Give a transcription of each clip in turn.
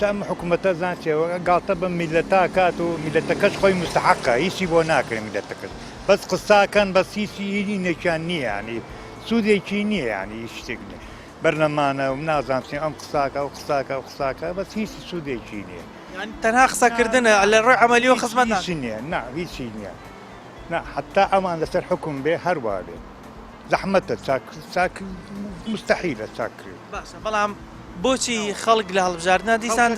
باشە ئەم حکوومەتە زانچێەوە گاڵتە بە میلەتا کات و میلەتەکەش خۆی مستحقە هیچی بۆ ناکرێت میلەتەکەش بەس قساکەن بەس هیچی نێکیان نییە ینی سوودێکی نییە ینی هیچ شتێک نییە بەرلەمانە و نازانچین ئەم قساکە و قساکە و قساکە بەس هیچی سوودێکی نییە تەنها قسەکردنە لە ڕۆی عەمەلیەوە خزمەت هیچی نییە نا هیچی نییە نا حتا ئەمان لەسەر حکم بێ هەروە بێ زەحمەتە چاک مستحیلە چاکرێت باشە بەڵام بۆچی خەڵک لە هەڵبژاردنە دیسان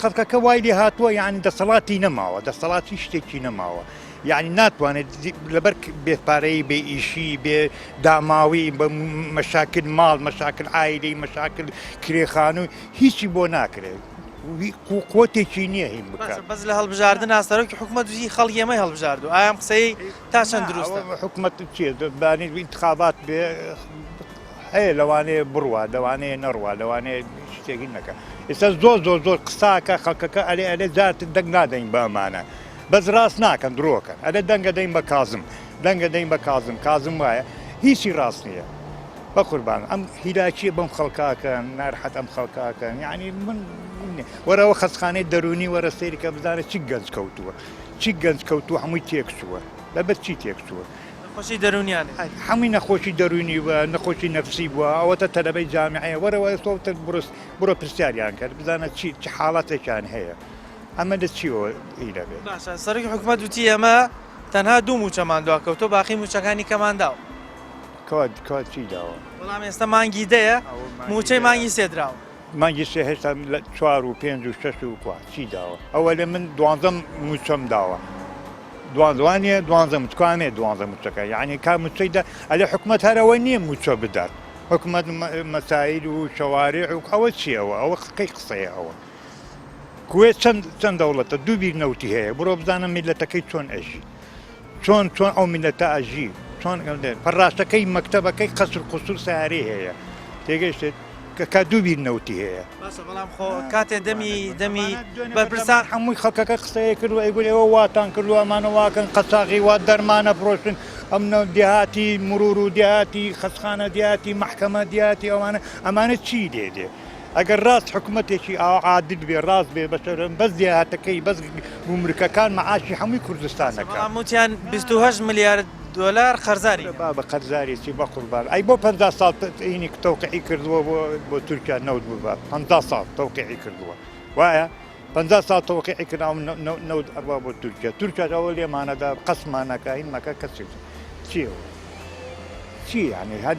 خەڵکەکە وای لێ هاتووە یعنی دەسەڵاتی نەماوە دەسەڵاتی شتێکی نەماوە یعنی ناتوانێت لەبەر بێپارەی بێ ئیشی بێ داماوی بە مەشاکل ماڵ مەشاکل عایلەی مەشاکل کرێخانووی هیچی بۆ ناکرێت قوتێکی نییە هین بکات بەس لە هەڵبژاردن ئاستەرۆکی حکوومەت وزی خەڵک ئێمەی هەڵبژاردو ئایا قسەی تا چەند دروستە حکوومەت چیە دەبانی انتخابات بێ هەیە لەوانەیە بڕوە لەوانەیە نەڕوە لەوانەیە شتێکی نەکە ئێستا زۆر قساکە خەڵکەکە ئەلێ جات دەنگ نادەین بە ئەمانە بەس ڕاست ناکەن درۆکەن ئەلێ دەنگە دەین بە کازم دەنگە دەین بە کازم وایە هیچی ڕاست نییە بە قوربان ئەم هیلاکیە بەم خەڵکاکەن ناڕەحەت ئەم خەڵکاکەن یعنی من وەرەوە خەستخانەی دەرونی وەرە سەیرکە بزانێت چی گەنج کەوتووە چی گەنج کەوتووە هەمووی تێکچووە لەبەر چی تێکچووە نەخۆشی دەرونیان هەمووی نەخۆشی دەرونی بووە نەخۆشی نەفسی بووە ئەوەتە تەلەبەی جامعەیە وەرەوە سۆتە بڕۆ پرسیاریان کرد بزانە چی حاڵەتێکیان هەیە ئەمە لە چیەوە ئیرە بێت باشە سەرۆکی حکوومەت وتی ئەمە تەنها دوو موچەمان دواکەوتۆ باقی موچەکانی کەمانداوە کات چی داوە بەڵام ئێستا مانگی دەیە موچەی مانگی سێدراوە مانگی سێ هێشتا 4 و 5 و 6 و چی داوە ئەوە لە من 12 موچەم داوە دوانێ 12 متکانێ 12 موچەکە یعنی کا موچەیدا ئەلێ حکوومەت هەرەوە نییە موچە بدات حکوومەت مەسایل و شەوارع و ئەوە چیەوە ئەوە کەی قسەیە ئەوە کوێت چەند دەوڵەتە دوو بیر نەوتی هەیە بڕۆ بزانم میلەتەکەی چۆن ئەژی چۆن ئەو میلەتە ئەژی چۆن پەڕاستەکەی مەکتەبەکەی قەسر قوسور سارێ هەیە تێگەیشتێت کە دوو بیر نەوتی هەیە باشە بەڵام خۆ کاتێ دەمی بەرپرسان هەمووی خەڵکەکە قسەیە کردو ئەیگوڵ ئێوە واتان کردو ئەمانە واکەن قەچاقی وا دەرمانە فرۆشتن ئەم دیهاتی مرور و دیهاتی خەسخانە دیهاتی مەحکەمە دیهاتی ئەمانە چی دێ ئەگەر ڕاست حکوومەتێکی عادل بێ ڕاست بێ بەشەرم بەس دیهاتەکەی بەس گومرکەکان مەعاشی هەمووی کوردستانەکە وتیان 28 ملیارد دۆلار خەرزاری بە قەرزاریی بە قوربان ئەی بۆ 50 ساڵ عینی تەوقیعی کردووە بۆ تورکیا نەوت بوو 50 ساڵ تەوقیعی کردووە وایە 50 ساڵ تەوقیعی کرداو نەوت ئەڕوا بۆ تورکیا ئەوە لێمانەدا قەسمانەکە هینمەکە کەسێک چیەوە چی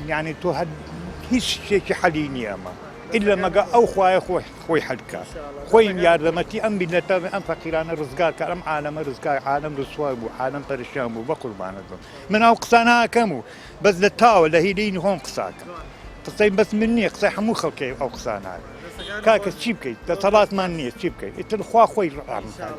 یعنی تۆ هیچ شتێکی حەلی نییە ئەمە إلا مەگە ئەو خوایە خۆی حەلکە خۆی یاردەمەتی ئەم بیلەتە ئەم فەقیرانە ڕزگار کە ئەم عالەمە ڕزگار عالەم ڕسوای بوو عالەم پەرشان بوو بە قوربانت بم من ئەو قسانە ئەکەم و بەس لە تاوە لە هیلەی هۆم قساکە قسەی بەس من نییە قسەی هەموو خەڵکی ئەو قسانە کاکە چی بکەیت دەسەڵاتمان نییە چی بکەیت ئیتر خوا خۆی ڕامکات